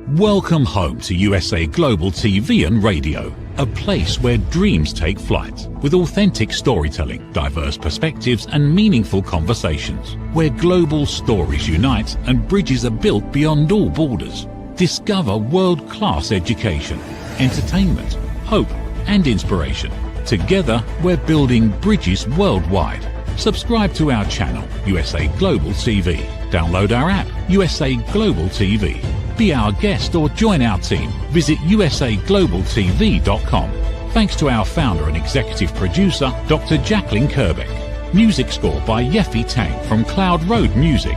Welcome home to USA Global TV and Radio, a place where dreams take flight, with authentic storytelling, diverse perspectives and meaningful conversations, where global stories unite and bridges are built beyond all borders. Discover world-class education, entertainment, hope and inspiration. Together, we're building bridges worldwide. Subscribe to our channel, USA Global TV. Download our app, USA Global TV. Be our guest or join our team. Visit usaglobaltv.com. Thanks to our founder and executive producer, Dr. Jacalyn Kerbeck. Music score by Yeffy Tang from Cloud Road Music.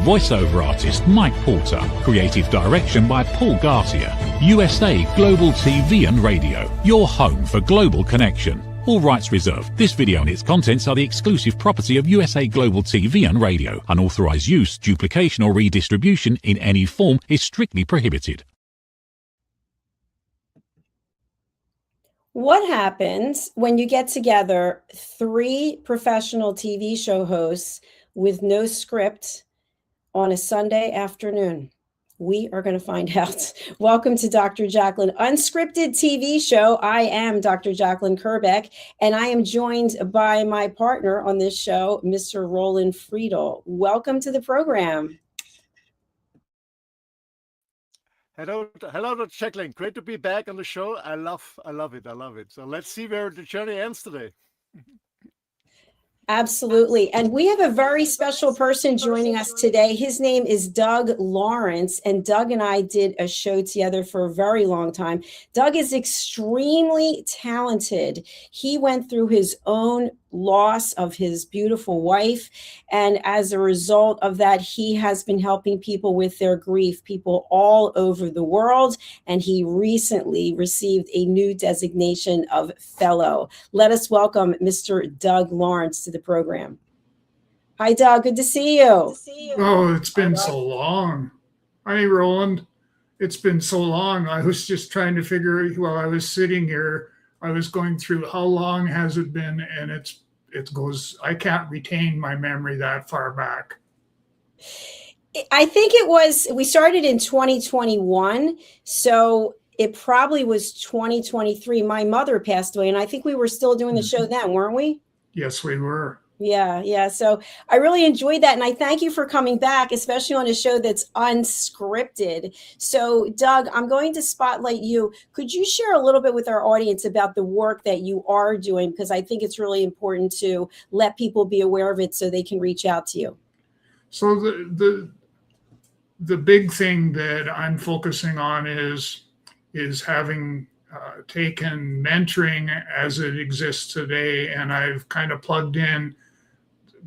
Voiceover artist Mike Porter. Creative direction by Paul Garcia. USA Global TV and Radio. Your home for global connection. All rights reserved. This video and its contents are the exclusive property of USA Global TV and Radio. Unauthorized use, duplication or redistribution in any form is strictly prohibited. What happens when you get together 3 professional TV show hosts with no script on a Sunday afternoon? We are going to find out. Welcome to Dr. Jacalyn Unscripted TV show. I am Dr. Jacalyn Kerbeck, and I am joined by my partner on this show, Mr. Roland Friedl. Welcome to the program. Hello, Jacalyn. Great to be back on the show. I love it. So let's see where the journey ends today. Absolutely. And we have a very special person joining us today. His name is Doug Lawrence, and Doug and I did a show together for a very long time. Doug is extremely talented. He went through his own loss of his beautiful wife, and as a result of that, he has been helping people with their grief, people all over the world, and he recently received a new designation of fellow. Let us welcome Mr. Doug Lawrence to the program. Hi, Doug. Good to see you. Oh, it's been so long. Hi, Roland. It's been so long. I was just trying to figure, while I was sitting here, I was going through how long has it been, and it goes, I can't retain my memory that far back. I think we started in 2021, so it probably was 2023. My mother passed away, and I think we were still doing the show then, weren't we? Yes, we were. Yeah. So I really enjoyed that. And I thank you for coming back, especially on a show that's unscripted. So Doug, I'm going to spotlight you. Could you share a little bit with our audience about the work that you are doing? Because I think it's really important to let people be aware of it so they can reach out to you. So the big thing that I'm focusing on is having taken mentoring as it exists today, and I've kind of plugged in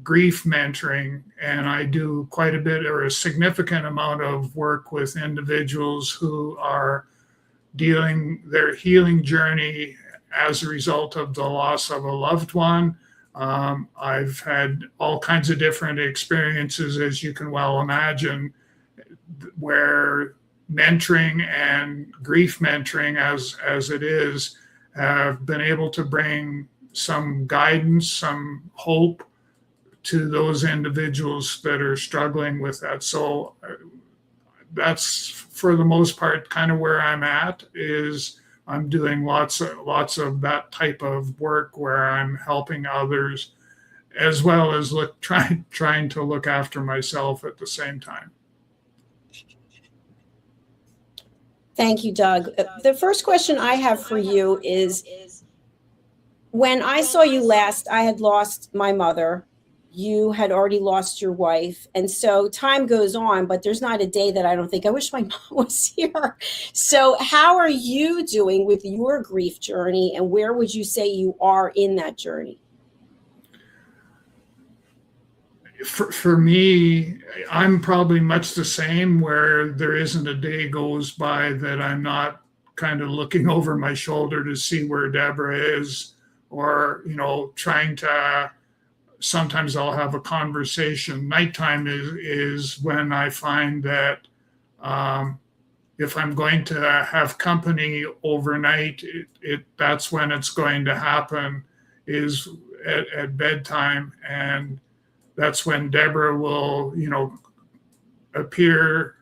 grief mentoring, and I do quite a bit or a significant amount of work with individuals who are dealing their healing journey as a result of the loss of a loved one. I've had all kinds of different experiences, as you can well imagine, where mentoring and grief mentoring as it is have been able to bring some guidance, some hope to those individuals that are struggling with that. So that's, for the most part, kind of where I'm at. Is I'm doing lots of that type of work where I'm helping others, as well as trying to look after myself at the same time. Thank you, Doug. The first question I have for you is, when I saw you last, I had lost my mother. You had already lost your wife. And so time goes on, but there's not a day that I don't think, I wish my mom was here. So how are you doing with your grief journey, and where would you say you are in that journey? For me, I'm probably much the same, where there isn't a day goes by that I'm not kind of looking over my shoulder to see where Deborah is, or, trying to, sometimes I'll have a conversation. Nighttime is when I find that if I'm going to have company overnight, that's when it's going to happen, is at bedtime. And that's when Deborah will, appear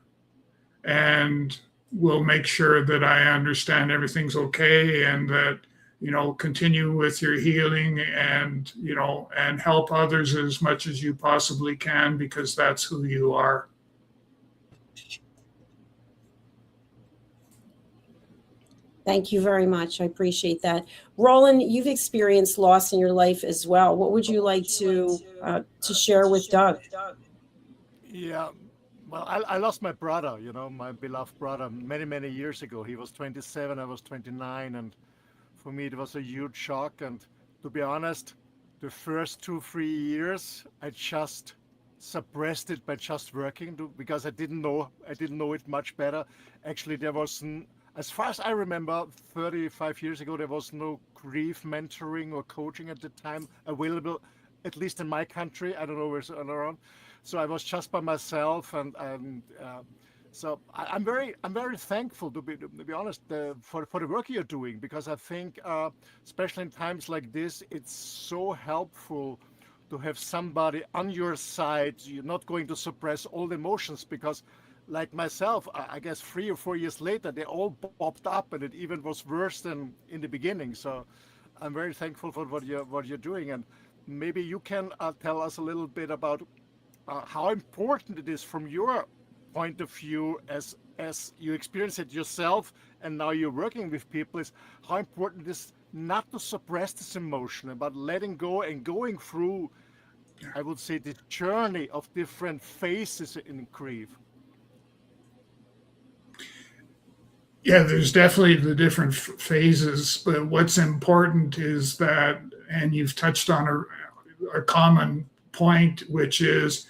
and will make sure that I understand everything's okay, and that, continue with your healing, and, and help others as much as you possibly can, because that's who you are. Thank you very much. I appreciate that. Roland, you've experienced loss in your life as well. What would you like to share with Doug? Yeah, well, I lost my brother, my beloved brother, many, many years ago. He was 27, I was 29, and for me it was a huge shock. And to be honest, the first 2-3 years, I just suppressed it by just working, because I didn't know it much better. Actually, there was, as far as I remember, 35 years ago, there was no grief mentoring or coaching at the time available, at least in my country. I don't know where's around. So I was just by myself, and so I'm very thankful, to be honest, for the work you're doing, because I think, especially in times like this, it's so helpful to have somebody on your side. You're not going to suppress all the emotions, because like myself, I guess 3 or 4 years later, they all popped up, and it even was worse than in the beginning. So I'm very thankful for what you're doing. And maybe you can tell us a little bit about how important it is from your point of view, as you experience it yourself, and now you're working with people, is how important it is not to suppress this emotion, but letting go and going through, I would say, the journey of different phases in grief. Yeah, there's definitely the different phases, but what's important is that, and you've touched on a common point, which is,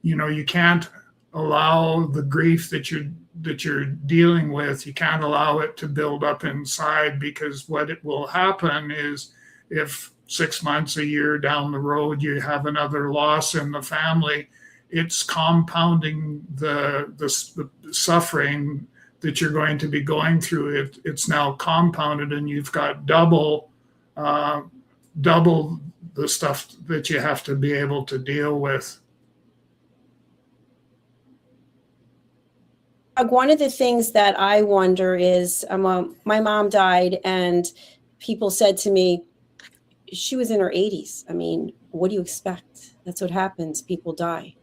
you can't allow the grief that you're dealing with, you can't allow it to build up inside, because what it will happen is, if 6 months, a year down the road, you have another loss in the family, it's compounding the suffering that you're going to be going through. It's now compounded, and you've got double the stuff that you have to be able to deal with. One of the things that I wonder is, my mom died, and people said to me, she was in her 80s. I mean, what do you expect? That's what happens. People die.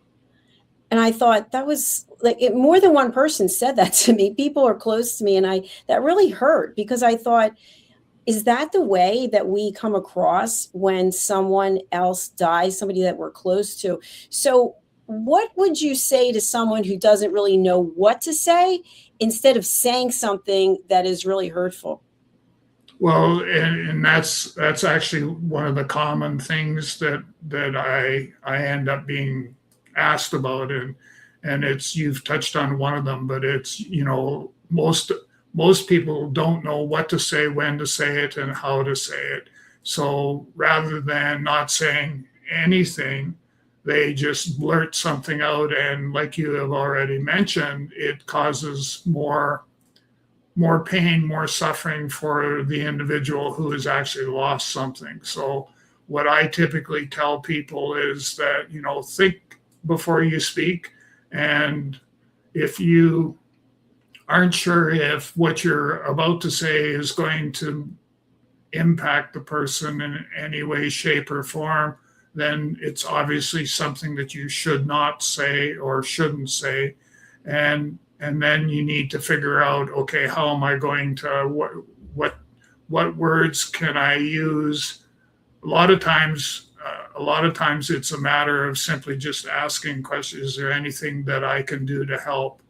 And I thought that was like, more than one person said that to me. People are close to me, and that really hurt, because I thought, is that the way that we come across when someone else dies, somebody that we're close to? So what would you say to someone who doesn't really know what to say, instead of saying something that is really hurtful? Well, and that's actually one of the common things that I end up being asked about, and it's, you've touched on one of them, but it's, most people don't know what to say, when to say it, and how to say it. So rather than not saying anything, they just blurt something out, and like you have already mentioned, it causes more pain, more suffering for the individual who has actually lost something. So what I typically tell people is that, think before you speak, and if you aren't sure if what you're about to say is going to impact the person in any way, shape, or form, then it's obviously something that you should not say or shouldn't say. And then you need to figure out, okay, how am I going to, what words can I use? A lot of times it's a matter of simply just asking questions. Is there anything that I can do to help?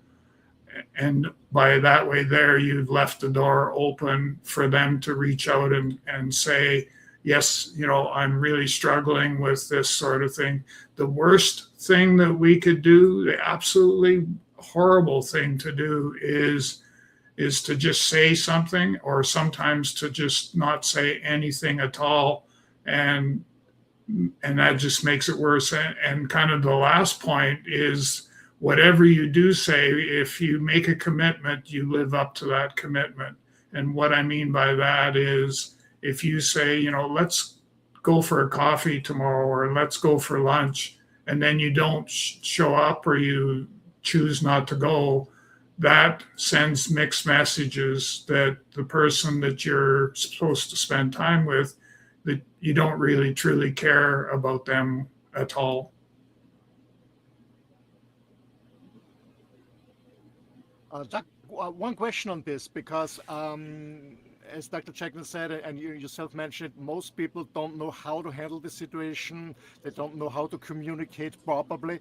And by that way there, you've left the door open for them to reach out and say, yes, I'm really struggling with this sort of thing. The worst thing that we could do, the absolutely horrible thing to do, is to just say something, or sometimes to just not say anything at all. And that just makes it worse. And kind of the last point is, whatever you do say, if you make a commitment, you live up to that commitment. And what I mean by that is, if you say, let's go for a coffee tomorrow, or let's go for lunch, and then you don't show up, or you choose not to go, that sends mixed messages that the person that you're supposed to spend time with, that you don't really truly care about them at all. Jack, one question on this, because as Dr. Jacalyn said, and you yourself mentioned it, most people don't know how to handle the situation. They don't know how to communicate properly.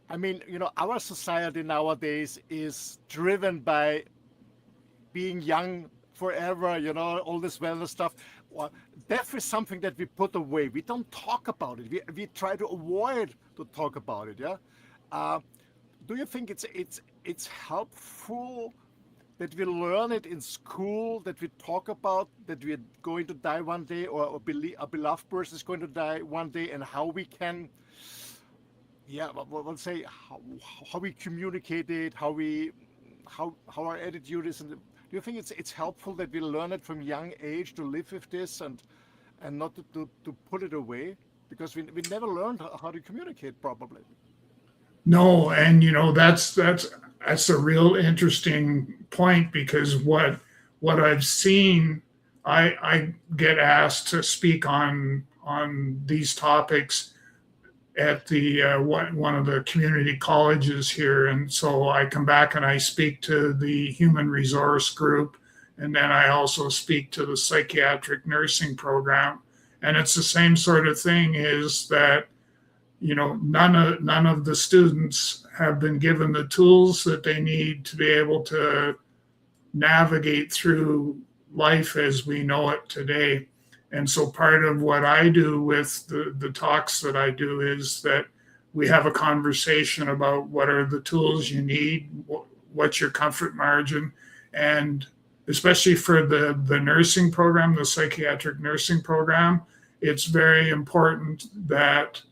I mean, our society nowadays is driven by being young forever, all this wellness stuff. Well, death is something that we put away. We don't talk about it. We try to avoid to talk about it. Yeah. Do you think it's helpful that we learn it in school, that we talk about that we're going to die one day, or a beloved person is going to die one day, and how we can, we'll say how we communicate it, how our attitude is, and do you think it's helpful that we learn it from young age to live with this and not to put it away, because we never learned how to communicate properly? No, and that's a real interesting point, because what I've seen, I get asked to speak on these topics at the one of the community colleges here, and so I come back and I speak to the human resource group, and then I also speak to the psychiatric nursing program, and it's the same sort of thing, is that none of the students have been given the tools that they need to be able to navigate through life as we know it today. And so part of what I do with the talks that I do is that we have a conversation about what are the tools you need, what's your comfort margin, and especially for the nursing program, the psychiatric nursing program, it's very important that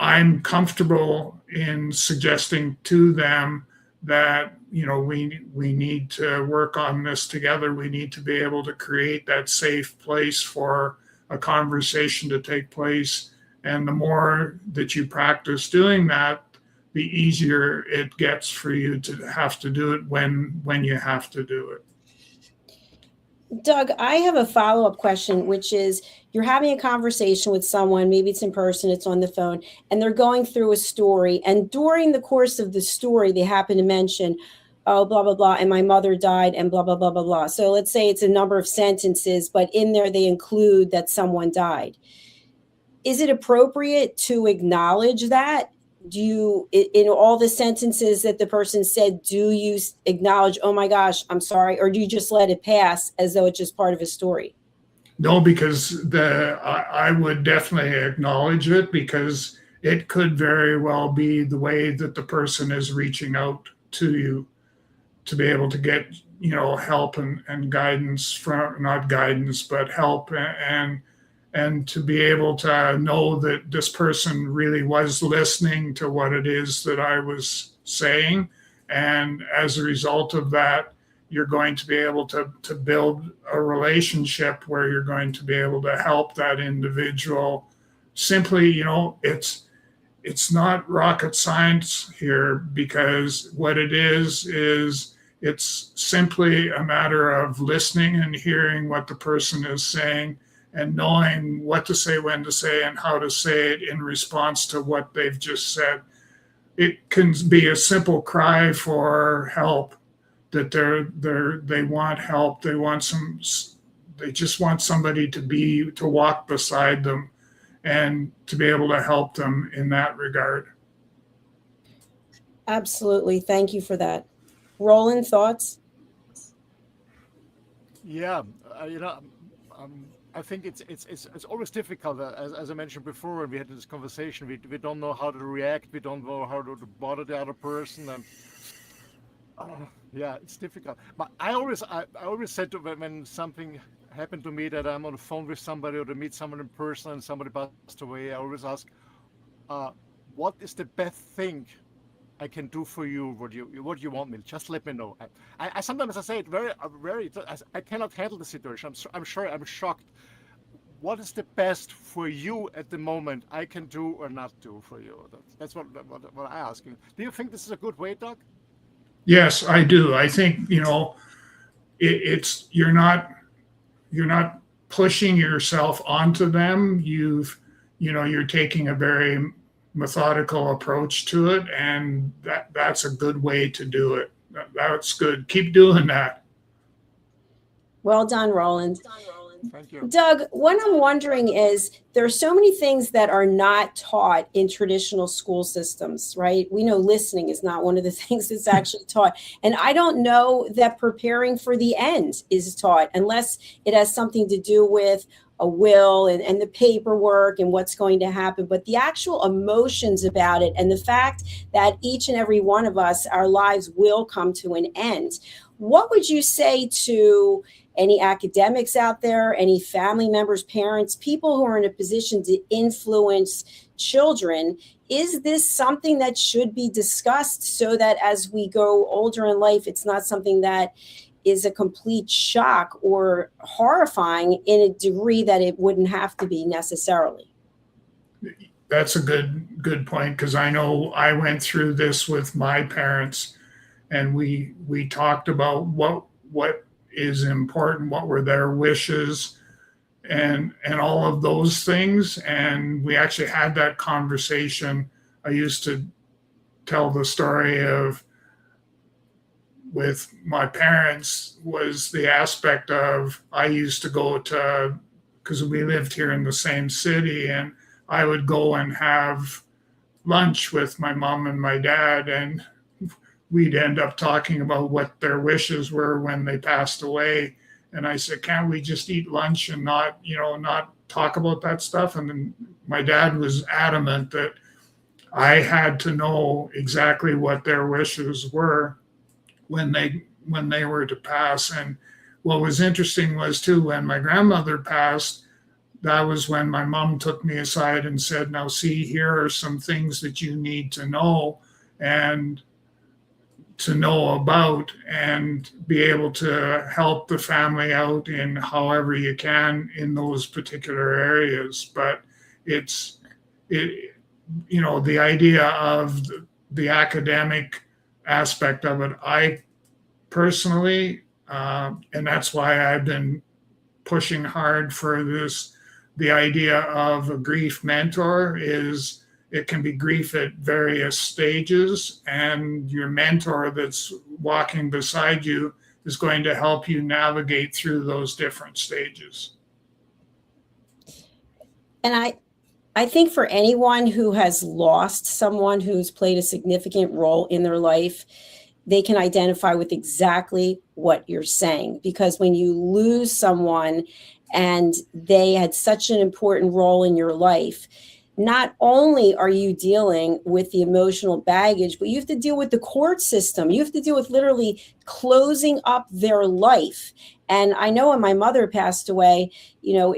I'm comfortable in suggesting to them that we need to work on this together. We need to be able to create that safe place for a conversation to take place. And the more that you practice doing that, the easier it gets for you to have to do it when you have to do it. Doug, I have a follow-up question, which is, you're having a conversation with someone, maybe it's in person, it's on the phone, and they're going through a story. And during the course of the story, they happen to mention, oh, blah, blah, blah, and my mother died, and blah, blah, blah, blah, blah. So let's say it's a number of sentences, but in there they include that someone died. Is it appropriate to acknowledge that? Do you, in all the sentences that the person said, do you acknowledge, oh my gosh, I'm sorry, or do you just let it pass as though it's just part of a story? No, because I would definitely acknowledge it, because it could very well be the way that the person is reaching out to you to be able to get help and guidance, from not guidance but help, and to be able to know that this person really was listening to what it is that I was saying. And as a result of that, you're going to be able to build a relationship where you're going to be able to help that individual. Simply, it's not rocket science here, because what it is it's simply a matter of listening and hearing what the person is saying, and knowing what to say, when to say, and how to say it in response to what they've just said. It can be a simple cry for help, that they want help. They just want somebody to walk beside them and to be able to help them in that regard. Absolutely. Thank you for that. Roland, thoughts? Yeah, I think it's always difficult, as I mentioned before when we had this conversation. We don't know how to react. We don't know how to bother the other person, and yeah, it's difficult. But I always said to when something happened to me, that I'm on the phone with somebody or to meet someone in person and somebody passed away, I always ask, what is the best thing I can do for you? What you want me? Just let me know. I sometimes I say it very. I cannot handle the situation. I'm shocked. What is the best for you at the moment I can do or not do for you? That's what I ask you. Do you think this is a good way, Doug? Yes, I do. I think, it's you're not pushing yourself onto them. You're taking a very methodical approach to it, and that's a good way to do it. That's good. Keep doing that. Well done, Roland. Thank you. Doug, what I'm wondering is there are so many things that are not taught in traditional school systems, right? We know listening is not one of the things that's actually taught. And I don't know that preparing for the end is taught unless it has something to do with a will and the paperwork and what's going to happen. But the actual emotions about it and the fact that each and every one of us, our lives will come to an end. What would you say to any academics out there, any family members, parents, people who are in a position to influence children? Is this something that should be discussed so that as we go older in life, it's not something that is a complete shock or horrifying in a degree that it wouldn't have to be necessarily? That's a good point, because I know I went through this with my parents, and we talked about what is important, what were their wishes, and all of those things. And we actually had that conversation. I used to tell the story of, with my parents, was the aspect of, I used to go to, because we lived here in the same city, and I would go and have lunch with my mom and my dad, and we'd end up talking about what their wishes were when they passed away. And I said, can't we just eat lunch and not talk about that stuff? And then my dad was adamant that I had to know exactly what their wishes were when they were to pass. And what was interesting was too, when my grandmother passed, that was when my mom took me aside and said, now see, here are some things that you need to know and to know about, and be able to help the family out in however you can in those particular areas. But the idea of the academic aspect of it, I personally, and that's why I've been pushing hard for this, the idea of a grief mentor is, it can be grief at various stages, and your mentor that's walking beside you is going to help you navigate through those different stages. And I think for anyone who has lost someone who's played a significant role in their life, they can identify with exactly what you're saying. Because when you lose someone and they had such an important role in your life, not only are you dealing with the emotional baggage, but you have to deal with the court system. You have to deal with literally closing up their life. And I know when my mother passed away,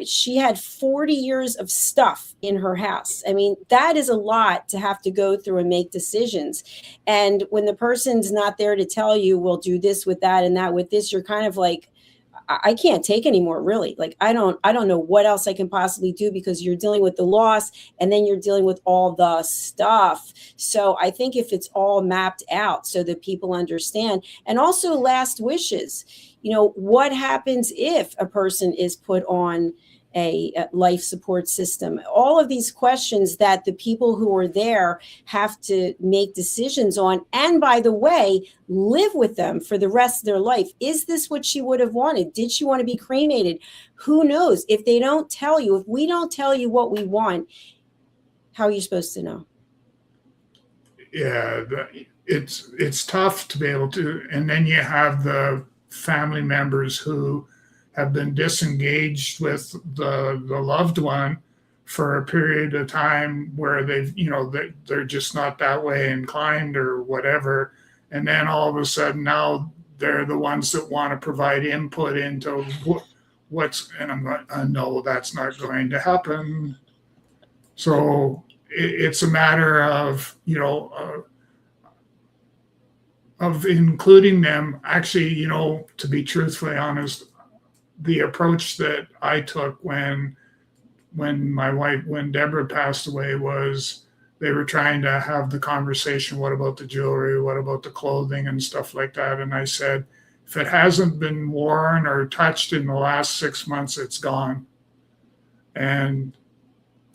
she had 40 years of stuff in her house. I mean, that is a lot to have to go through and make decisions. And when the person's not there to tell you, we'll do this with that and that with this, you're kind of like, I can't take anymore, really. Like, I don't know what else I can possibly do, because you're dealing with the loss and then you're dealing with all the stuff. So I think if it's all mapped out so that people understand, and also last wishes, what happens if a person is put on a life support system? All of these questions that the people who are there have to make decisions on, and by the way, live with them for the rest of their life. Is this what she would have wanted? Did she want to be cremated? Who knows? If we don't tell you what we want, how are you supposed to know? Yeah, it's tough to be able to, and then you have the family members who have been disengaged with the loved one for a period of time where they're just not that way inclined or whatever. And then all of a sudden now they're the ones that want to provide input into and I'm like, no, that's not going to happen. So it's a matter of, of including them. Actually, to be truthfully honest, the approach that I took when Deborah passed away was they were trying to have the conversation, what about the jewelry? What about the clothing and stuff like that? And I said, if it hasn't been worn or touched in the last 6 months, it's gone. And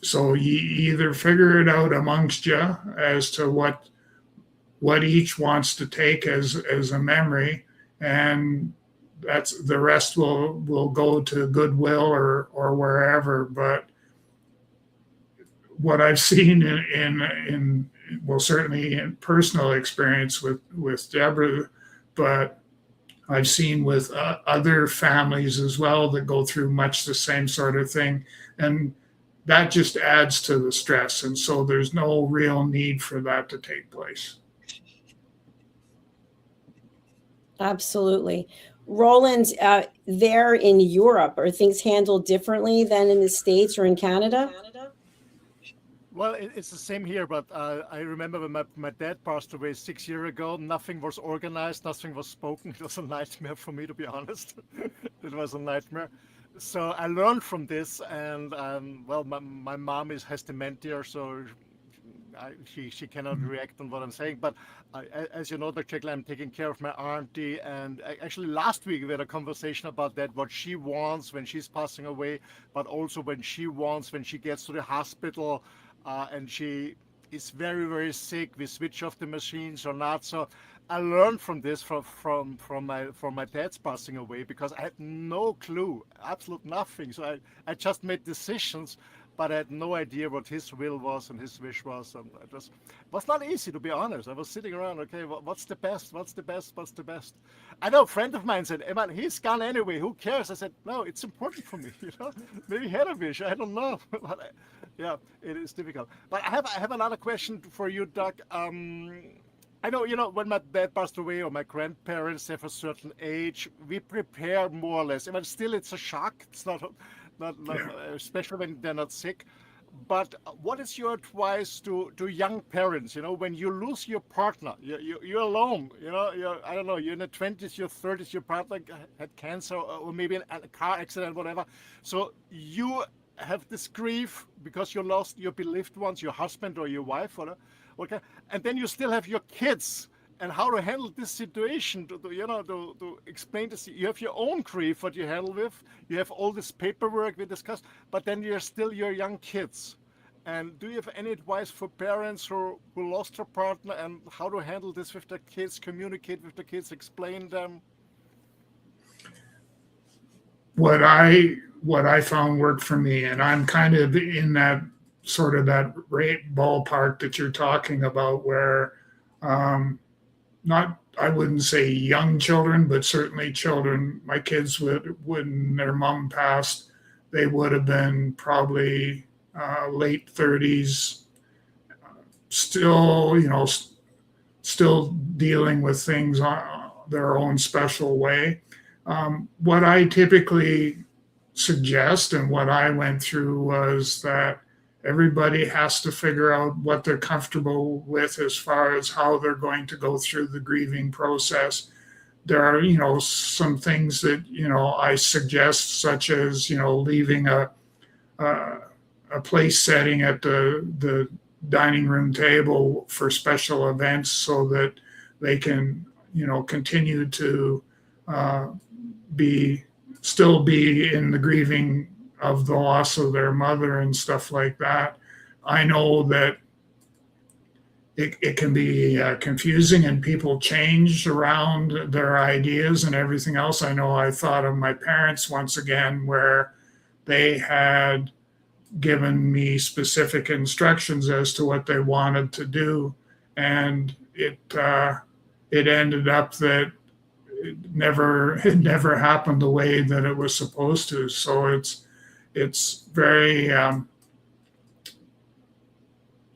so you either figure it out amongst you as to what each wants to take as a memory, and that's the rest will go to Goodwill or wherever. But what I've seen in well, certainly in personal experience with Deborah, but I've seen with other families as well that go through much the same sort of thing, and that just adds to the stress. And so there's no real need for that to take place. Absolutely. Roland, there in Europe, are things handled differently than in the States or in Canada? Well, it's the same here, but I remember when my dad passed away 6 years ago, nothing was organized, nothing was spoken. It was a nightmare for me, to be honest. It was a nightmare. So I learned from this, and well, my mom has dementia, so she cannot react on what I'm saying. But as you know, Dr. Jacalyn, I'm taking care of my auntie, and actually last week we had a conversation about that, what she wants when she's passing away, but also when she wants when she gets to the hospital, and she is very, very sick. We switch off the machines or not. So I learned from this from my dad's passing away, because I had no clue, absolute nothing. So I just made decisions, but I had no idea what his will was and his wish was. And it was not easy, to be honest. I was sitting around, okay, what's the best? What's the best? What's the best? I know a friend of mine said, hey man, he's gone anyway, who cares? I said, no, it's important for me, you know. Maybe he had a wish, I don't know. But yeah, it is difficult. But I have another question for you, Doug. I know, you know, when my dad passed away or my grandparents have a certain age, we prepare more or less. I mean, still it's a shock. It's not especially when they're not sick. But what is your advice to young parents? You know, when you lose your partner, you're alone. You know, I don't know, you're in the 20s, your 30s, your partner had cancer or maybe a car accident, whatever. So you have this grief because you lost your beloved ones, your husband or your wife, or okay, and then you still have your kids, and how to handle this situation, to explain this. You have your own grief, what you handle with, you have all this paperwork we discussed, but then you're still your young kids. And do you have any advice for parents who lost their partner, and how to handle this with their kids, communicate with the kids, explain them? What I found worked for me, and I'm kind of in that sort of that rate ballpark that you're talking about, where not, I wouldn't say young children, but certainly children. My kids when their mom passed, they would have been probably late 30s, still, you know, still dealing with things on their own special way. What I typically suggest and what I went through was that everybody has to figure out what they're comfortable with as far as how they're going to go through the grieving process. There are, you know, some things that, you know, I suggest, such as, you know, leaving a place setting at the dining room table for special events so that they can, you know, continue to still be in the grieving of the loss of their mother and stuff like that. I know that it can be confusing, and people change around their ideas and everything else. I know I thought of my parents once again, where they had given me specific instructions as to what they wanted to do, and it ended up that it never happened the way that it was supposed to. So it's very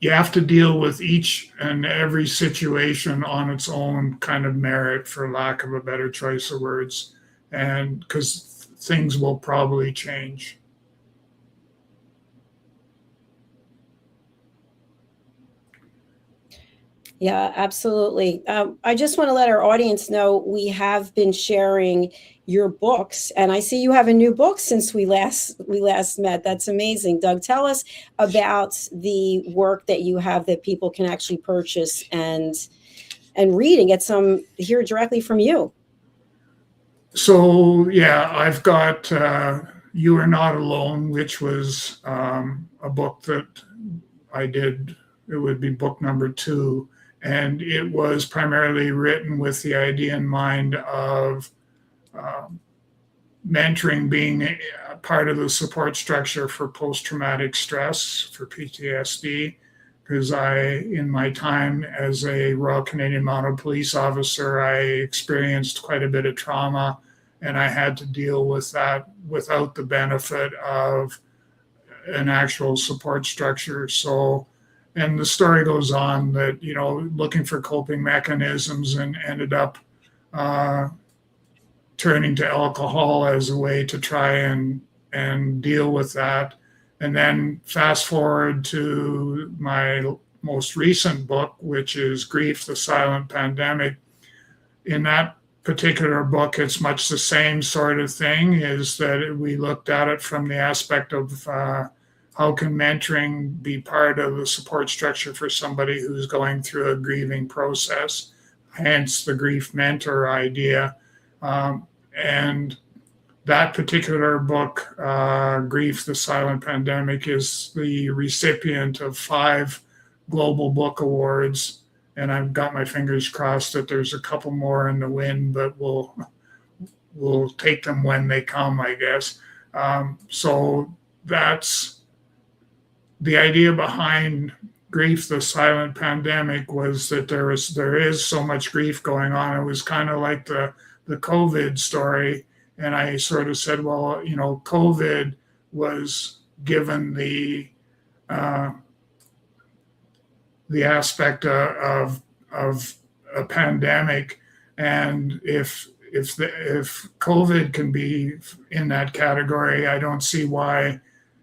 you have to deal with each and every situation on its own kind of merit, for lack of a better choice of words, and because things will probably change. Yeah, absolutely. I just want to let our audience know we have been sharing your books. And I see you have a new book since we last met. That's amazing. Doug, tell us about the work that you have that people can actually purchase and read and get some hear directly from you. So yeah, I've got You Are Not Alone, which was a book that I did. It would be book number 2. And it was primarily written with the idea in mind of mentoring being a part of the support structure for post-traumatic stress, for PTSD, because in my time as a Royal Canadian Mounted Police officer, I experienced quite a bit of trauma, and I had to deal with that without the benefit of an actual support structure. So, and the story goes on that, looking for coping mechanisms and ended up turning to alcohol as a way to try and deal with that. And then fast forward to my most recent book, which is Grief, the Silent Pandemic. In that particular book, it's much the same sort of thing, is that we looked at it from the aspect of how can mentoring be part of the support structure for somebody who's going through a grieving process, hence the grief mentor idea. And that particular book, Grief, the Silent Pandemic, is the recipient of 5 Global Book Awards. And I've got my fingers crossed that there's a couple more in the wind, but we'll take them when they come, I guess. So that's the idea behind Grief, the Silent Pandemic, was that there is so much grief going on. It was kind of like the COVID story. And I sort of said, well, COVID was given the aspect of a pandemic, and if COVID can be in that category, I don't see why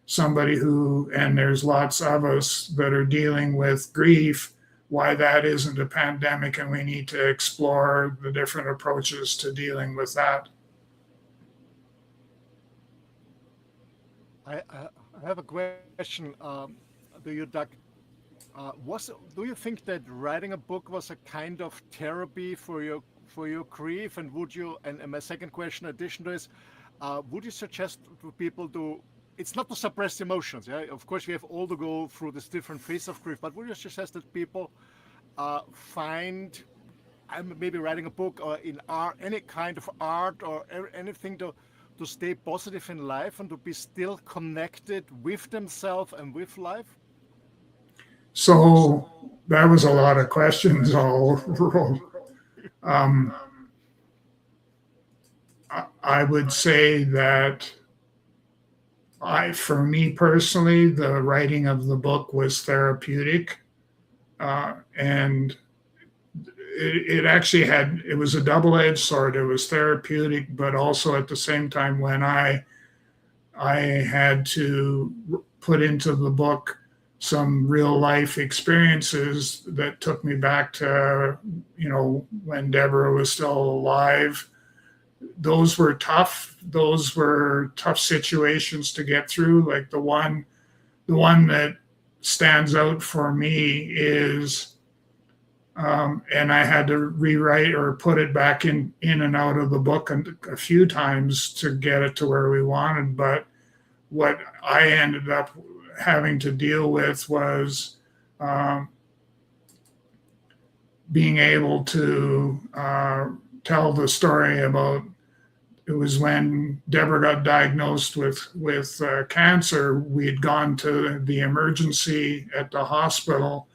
somebody and there's lots of us that are dealing with grief, why that isn't a pandemic, and we need to explore the different approaches to dealing with that. I have a question to you, Doug. Do you think that writing a book was a kind of therapy for your grief? And and my second question in addition to this, would you suggest to people it's not to suppress emotions, yeah? Of course, we have all to go through this different phase of grief, but would you suggest that people find maybe writing a book or in art, any kind of art or anything to stay positive in life and to be still connected with themselves and with life? So that was a lot of questions all rolled. I would say that for me personally, the writing of the book was therapeutic. And it actually it was a double-edged sword. It was therapeutic, but also at the same time, when I had to put into the book some real life experiences that took me back to, when Deborah was still alive. Those were tough. Those were tough situations to get through. Like the one that stands out for me is, and I had to rewrite or put it back in and out of the book a few times to get it to where we wanted. But what I ended up having to deal with was being able to tell the story about, it was when Deborah got diagnosed with cancer. We had gone to the emergency at the hospital,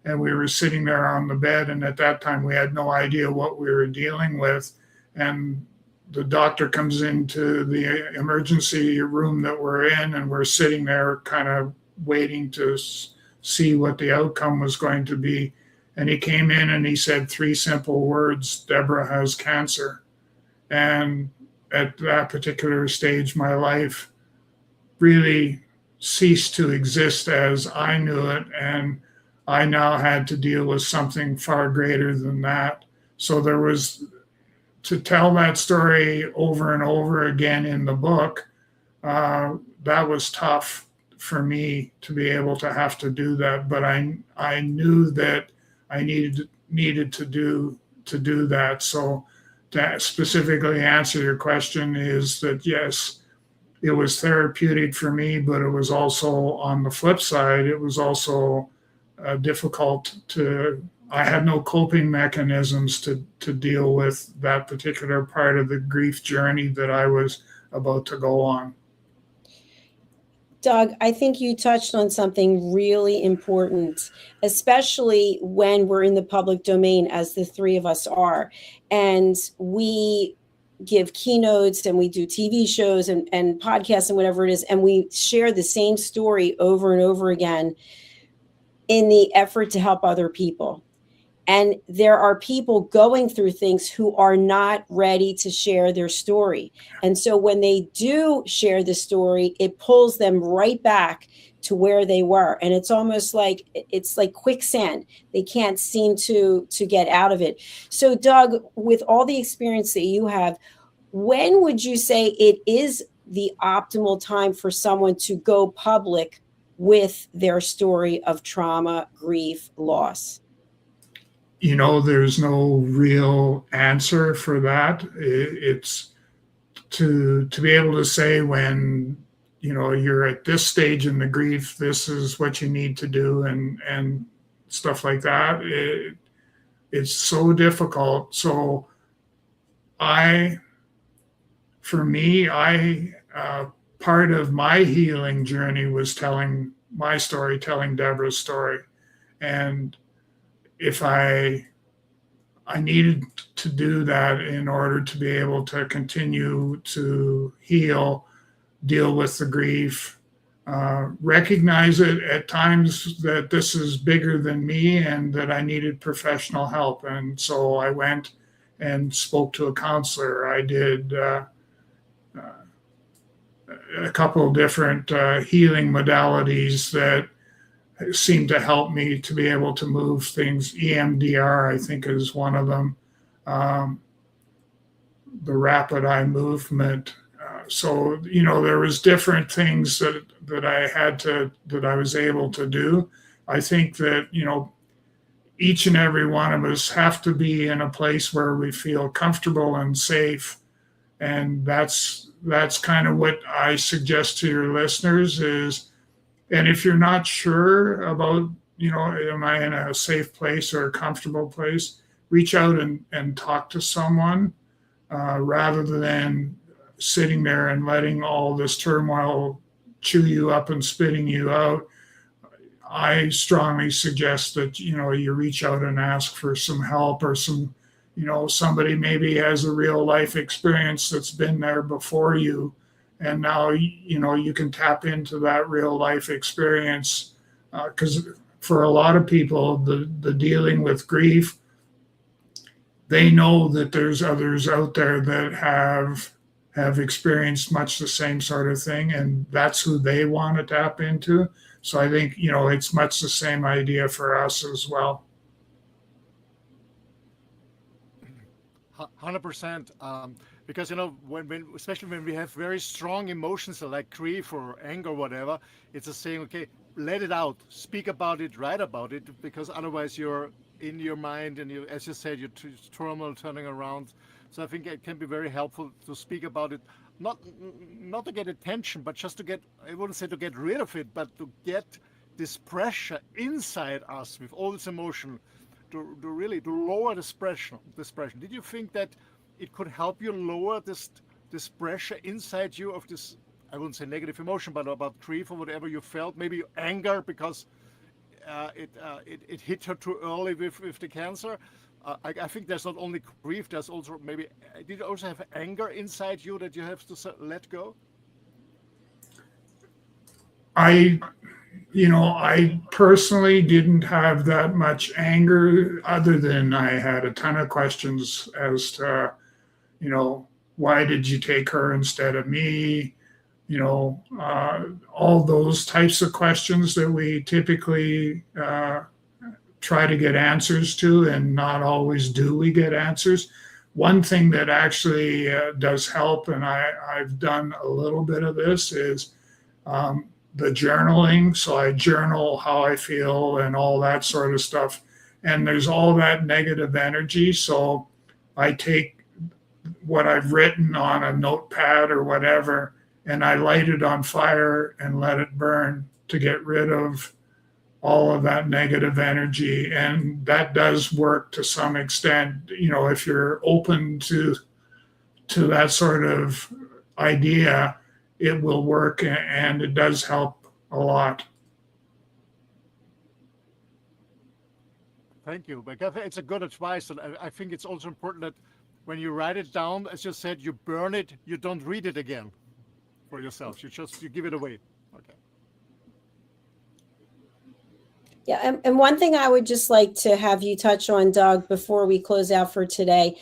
and we were sitting there on the bed, and at that time we had no idea what we were dealing with. And the doctor comes into the emergency room that we're in, and we're sitting there kind of waiting to see what the outcome was going to be. And he came in and he said 3 simple words: Deborah has cancer. And at that particular stage, my life really ceased to exist as I knew it. And I now had to deal with something far greater than that. So there was to tell that story over and over again in the book, that was tough for me to be able to have to do that. But I knew that I needed to do that. So to specifically answer your question is that yes, it was therapeutic for me, but it was also, on the flip side, it was also difficult I had no coping mechanisms to deal with that particular part of the grief journey that I was about to go on. Doug, I think you touched on something really important, especially when we're in the public domain, as the three of us are, and we give keynotes and we do TV shows and podcasts and whatever it is, and we share the same story over and over again in the effort to help other people. And there are people going through things who are not ready to share their story. And so when they do share the story, it pulls them right back to where they were. And it's almost like, it's like quicksand. They can't seem to get out of it. So Doug, with all the experience that you have, when would you say it is the optimal time for someone to go public with their story of trauma, grief, loss? There's no real answer for that. It's to be able to say when, you're at this stage in the grief, this is what you need to do and stuff like that. It's so difficult. So for me, part of my healing journey was telling my story, telling Deborah's story. And if I needed to do that in order to be able to continue to heal, deal with the grief, recognize it at times that this is bigger than me and that I needed professional help. And so I went and spoke to a counselor. I did a couple of different healing modalities that seemed to help me to be able to move things. EMDR, I think, is one of them. The rapid eye movement. So, there was different things that I was able to do. I think that, each and every one of us have to be in a place where we feel comfortable and safe. And that's kind of what I suggest to your listeners is, and if you're not sure about, am I in a safe place or a comfortable place, reach out and talk to someone rather than sitting there and letting all this turmoil chew you up and spitting you out. I strongly suggest that, you reach out and ask for some help or some, somebody maybe has a real life experience that's been there before you. And now, you can tap into that real life experience because for a lot of people, the dealing with grief, they know that there's others out there that have experienced much the same sort of thing, and that's who they want to tap into. So I think, it's much the same idea for us as well. 100%. Because, when especially when we have very strong emotions like grief or anger or whatever, it's a saying, okay, let it out, speak about it, write about it, because otherwise you're in your mind and you, as you said, your turmoil turning around. So I think it can be very helpful to speak about it, not to get attention, but just to get, I wouldn't say to get rid of it, but to get this pressure inside us with all this emotion, to really lower this pressure. Did you think that it could help you lower this pressure inside you of this, I wouldn't say negative emotion, but about grief or whatever you felt, maybe anger because it hit her too early with the cancer? I think there's not only grief, there's also maybe, did you also have anger inside you that you have to let go? I personally didn't have that much anger, other than I had a ton of questions as to, why did you take her instead of me? All those types of questions that we typically try to get answers to, and not always do we get answers. one thing that actually does help, and I've done a little bit of this, is the journaling. So I journal how I feel and all that sort of stuff. And there's all that negative energy. So I take what I've written on a notepad or whatever, and I light it on fire and let it burn to get rid of all of that negative energy. And that does work to some extent. You know, if you're open to that sort of idea, it will work, and it does help a lot. Thank you. Because it's a good advice, and I think it's also important that when you write it down, as you said, you burn it. You don't read it again for yourself. You give it away. Okay. Yeah, and one thing I would just like to have you touch on, Doug, before we close out for today.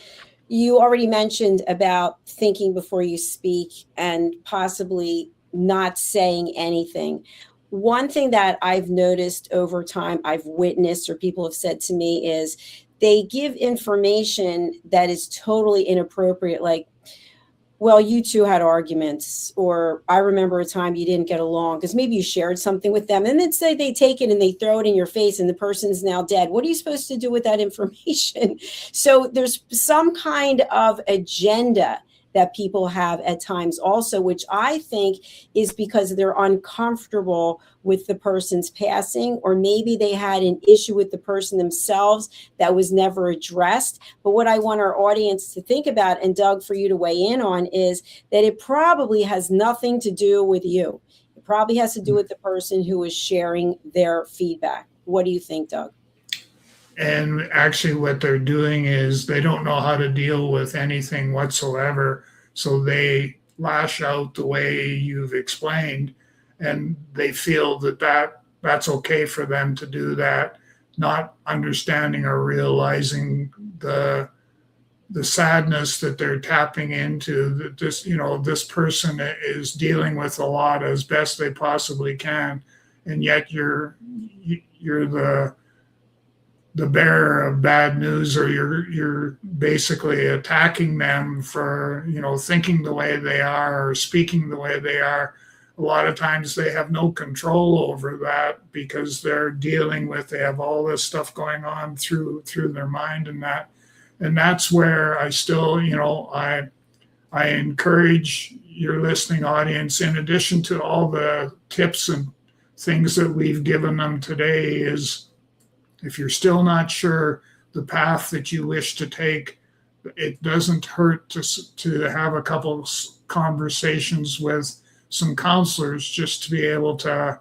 You already mentioned about thinking before you speak and possibly not saying anything. One thing that I've noticed over time, I've witnessed, or people have said to me, is they give information that is totally inappropriate, like, well, you two had arguments, or I remember a time you didn't get along because maybe you shared something with them, and then say they take it and they throw it in your face and the person's now dead. What are you supposed to do with that information? So there's some kind of agenda that people have at times also, which I think is because they're uncomfortable with the person's passing, or maybe they had an issue with the person themselves that was never addressed. But what I want our audience to think about, and Doug, for you to weigh in on, is that it probably has nothing to do with you. It probably has to do with the person who is sharing their feedback. What do you think, Doug? And actually what they're doing is they don't know how to deal with anything whatsoever. So they lash out the way you've explained, and they feel that's okay for them to do that, not understanding or realizing the sadness that they're tapping into, that this person is dealing with a lot as best they possibly can. And yet you're the bearer of bad news, or you're basically attacking them for, thinking the way they are or speaking the way they are. A lot of times they have no control over that because they have all this stuff going on through their mind, and that's where I still, I encourage your listening audience, in addition to all the tips and things that we've given them today, is if you're still not sure the path that you wish to take, it doesn't hurt to have a couple conversations with some counselors just to be able to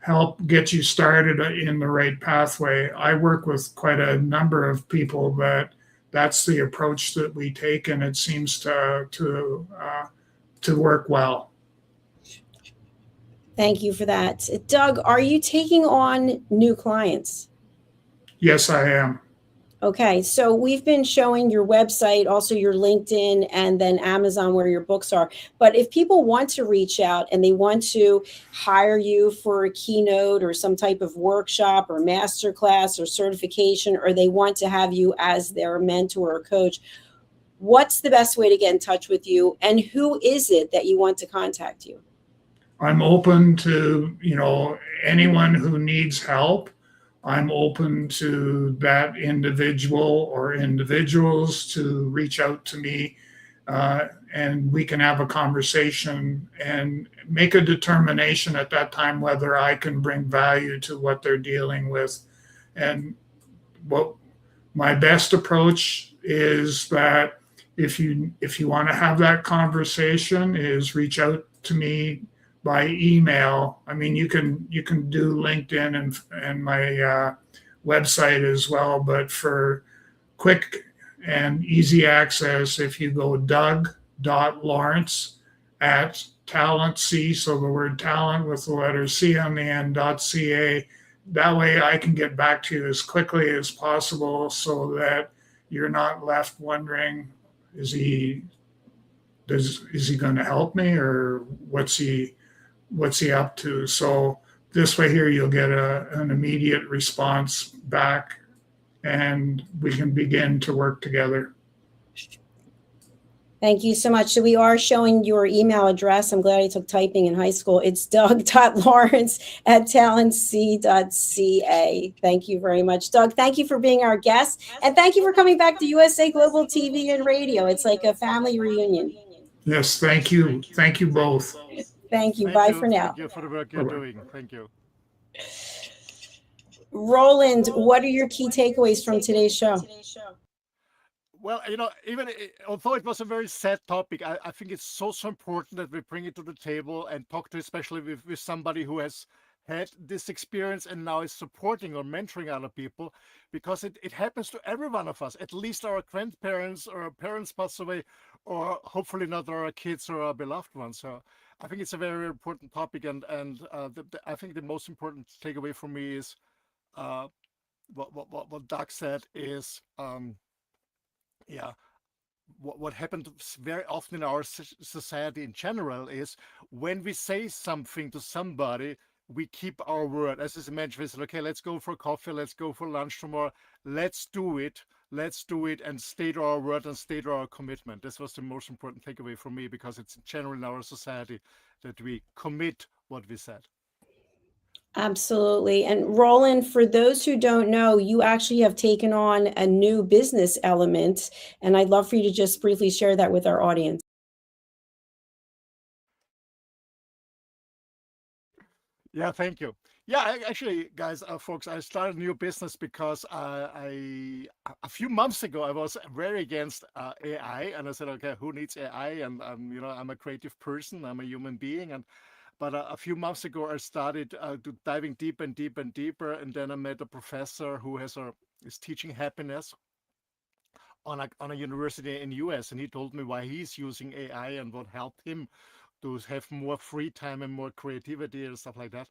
help get you started in the right pathway. I work with quite a number of people that's the approach that we take, and it seems to work well. Thank you for that. Doug, are you taking on new clients? Yes, I am. Okay, so we've been showing your website, also your LinkedIn, and then Amazon, where your books are. But if people want to reach out and they want to hire you for a keynote or some type of workshop or masterclass or certification, or they want to have you as their mentor or coach, what's the best way to get in touch with you? And who is it that you want to contact you? I'm open to, anyone who needs help. I'm open to that individual or individuals to reach out to me, and we can have a conversation and make a determination at that time whether I can bring value to what they're dealing with. And what my best approach is that if you want to have that conversation, is reach out to me by email. I mean, you can do LinkedIn and my website as well, but for quick and easy access, if you go doug.lawrence@talentc, so the word talent with the letter C on the end, .ca, that way I can get back to you as quickly as possible, so that you're not left wondering, is he going to help me, or what's he up to? So this way here, you'll get an immediate response back, and we can begin to work together. Thank you so much. So we are showing your email address. I'm glad I took typing in high school. It's doug.lawrence@talentc.ca. Thank you very much, Doug. Thank you for being our guest. And thank you for coming back to USA Global TV and Radio. It's like a family reunion. Yes, thank you. Thank you both. Thank you. Bye for now. Thank you for the work you're doing. Thank you. Roland, what are your key takeaways from today's show? Well, even although it was a very sad topic, I think it's so important that we bring it to the table and talk to, especially with somebody who has had this experience and now is supporting or mentoring other people, because it happens to every one of us. At least our grandparents or our parents pass away, or hopefully not our kids or our beloved ones. So I think it's a very important topic, and I think the most important takeaway for me is what Doug said is. What happened very often in our society in general is when we say something to somebody, we keep our word. As I mentioned, we said, okay, let's go for coffee, let's go for lunch tomorrow, let's do it, and stay to our word and stay to our commitment. This was the most important takeaway for me, because it's general in our society that we commit what we said. Absolutely. And Roland, for those who don't know, you actually have taken on a new business element, and I'd love for you to just briefly share that with our audience. Yeah, thank you. Yeah, actually, guys, folks, I started a new business because a few months ago I was very against AI, and I said, okay, who needs AI? And I'm a creative person, I'm a human being, but a few months ago, I started diving deeper and deeper and deeper, and then I met a professor who is teaching happiness on a university in US, and he told me why he's using AI and what helped him to have more free time and more creativity and stuff like that.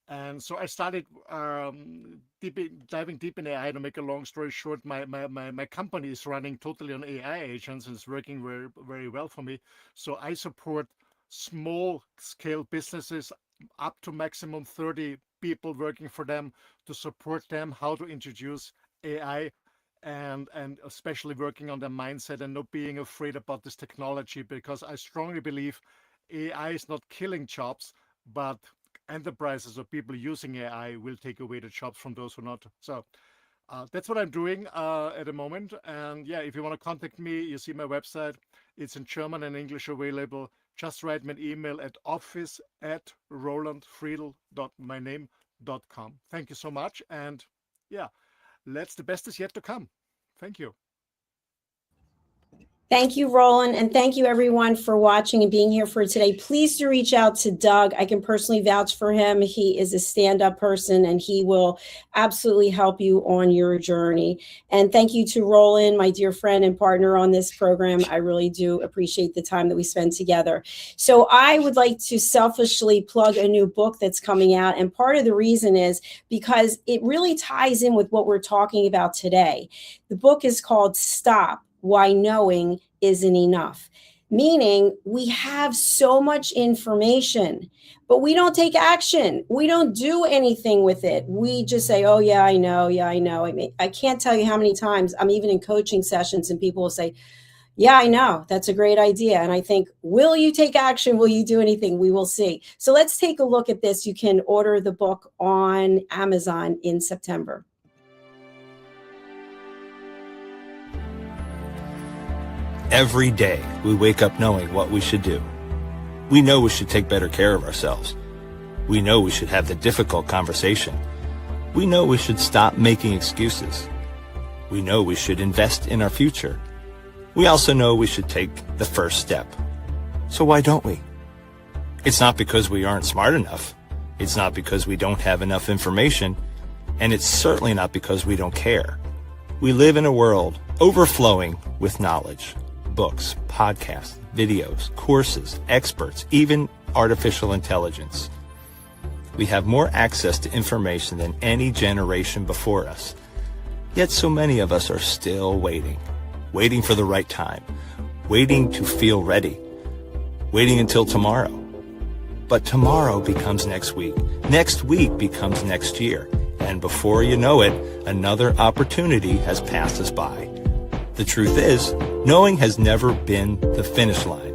And so I started diving deep in AI. To make a long story short, my company is running totally on AI agents, and it's working very, very well for me. So I support small scale businesses up to maximum 30 people working for them, to support them how to introduce AI, and especially working on their mindset and not being afraid about this technology, because I strongly believe AI is not killing jobs, but enterprises or people using AI will take away the jobs from those who are not. So that's what I'm doing at the moment. And yeah, if you want to contact me, you see my website. It's in German and English available. Just write me an email at office@rolandfriedl.myname.com. Thank you so much. And yeah, the best is yet to come. Thank you. Thank you, Roland, and thank you everyone for watching and being here for today. Please do reach out to Doug. I can personally vouch for him. He is a stand-up person, and he will absolutely help you on your journey. And thank you to Roland, my dear friend and partner on this program. I really do appreciate the time that we spend together. So I would like to selfishly plug a new book that's coming out, and part of the reason is because it really ties in with what we're talking about today. The book is called Stop: Why Knowing Isn't Enough. Meaning, we have so much information, but we don't take action. We don't do anything with it. We just say, oh, yeah, I know. Yeah, I know. I mean, I can't tell you how many times I'm even in coaching sessions and people will say, yeah, I know. That's a great idea. And I think, will you take action? Will you do anything? We will see. So let's take a look at this. You can order the book on Amazon in September. Every day, we wake up knowing what we should do. We know we should take better care of ourselves. We know we should have the difficult conversation. We know we should stop making excuses. We know we should invest in our future. We also know we should take the first step. So why don't we? It's not because we aren't smart enough. It's not because we don't have enough information. And it's certainly not because we don't care. We live in a world overflowing with knowledge. Books, podcasts, videos, courses, experts, even artificial intelligence. We have more access to information than any generation before us. Yet so many of us are still waiting for the right time, waiting to feel ready, waiting until tomorrow. But tomorrow becomes next week becomes next year, and before you know it, another opportunity has passed us by. The truth is, knowing has never been the finish line.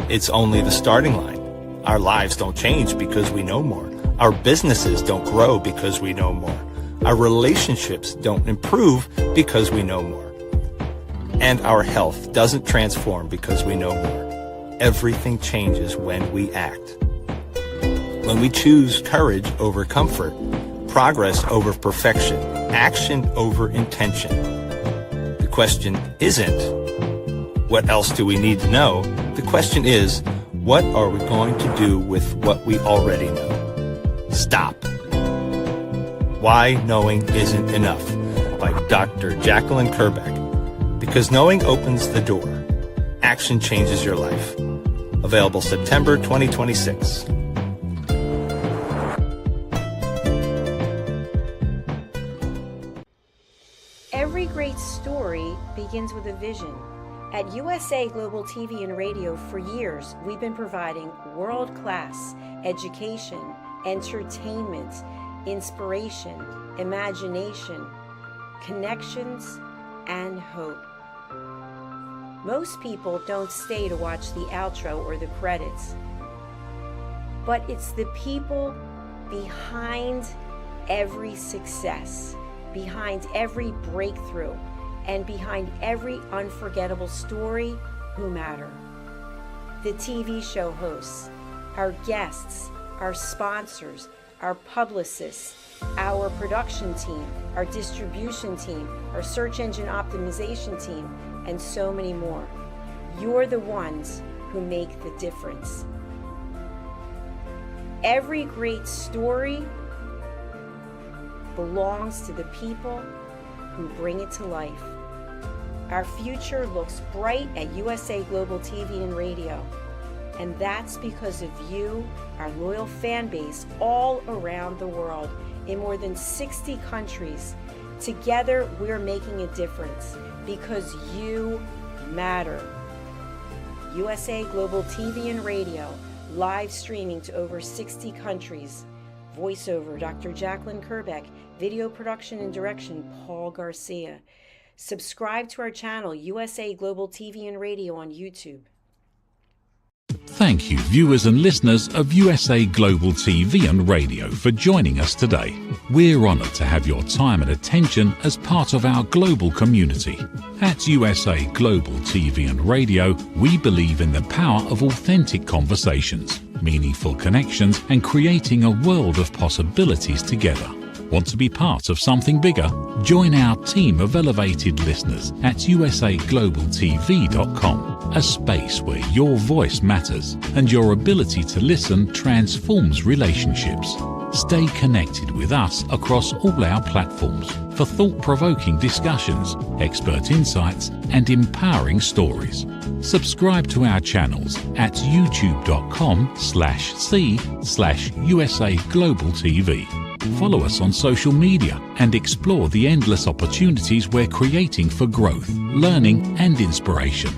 It's only the starting line. Our lives don't change because we know more. Our businesses don't grow because we know more. Our relationships don't improve because we know more. And our health doesn't transform because we know more. Everything changes when we act. When we choose courage over comfort, progress over perfection, action over intention. The question isn't, what else do we need to know? The question is, what are we going to do with what we already know? Stop. Why Knowing Isn't Enough by Dr. Jacalyn Kerbeck. Because knowing opens the door. Action changes your life. Available September 2026. Every great story begins with a vision. At USA Global TV and Radio for years, we've been providing world-class education, entertainment, inspiration, imagination, connections, and hope. Most people don't stay to watch the outro or the credits, but it's the people behind every success, behind every breakthrough, and behind every unforgettable story who matter. The TV show hosts, our guests, our sponsors, our publicists, our production team, our distribution team, our search engine optimization team, and so many more. You're the ones who make the difference. Every great story belongs to the people who bring it to life. Our future looks bright at USA Global TV and Radio, and that's because of you, our loyal fan base all around the world in more than 60 countries. Together, we're making a difference because you matter. USA Global TV and Radio, live streaming to over 60 countries. Voiceover, Dr. Jacalyn Kerbeck. Video production and direction, Paul Garcia. Subscribe to our channel, USA Global TV and Radio on YouTube. Thank you, viewers and listeners of USA Global TV and Radio, for joining us today. We're honoured to have your time and attention as part of our global community. At USA Global TV and Radio, we believe in the power of authentic conversations, meaningful connections, and creating a world of possibilities together. Want to be part of something bigger? Join our team of elevated listeners at usaglobaltv.com, a space where your voice matters and your ability to listen transforms relationships. Stay connected with us across all our platforms for thought-provoking discussions, expert insights, and empowering stories. Subscribe to our channels at youtube.com/c/USA Global TV. Follow us on social media and explore the endless opportunities we're creating for growth, learning, and inspiration.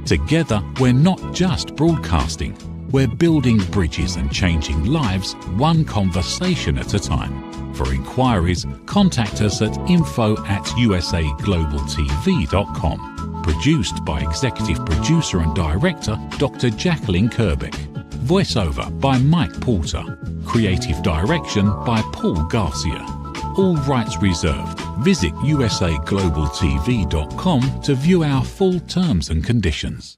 Together, we're not just broadcasting, we're building bridges and changing lives one conversation at a time. For inquiries, contact us at info@usaglobaltv.com. Produced by Executive Producer and Director Dr. Jacalyn Kerbeck. Voiceover by Mike Porter. Creative direction by Paul Garcia. All rights reserved. Visit usaglobaltv.com to view our full terms and conditions.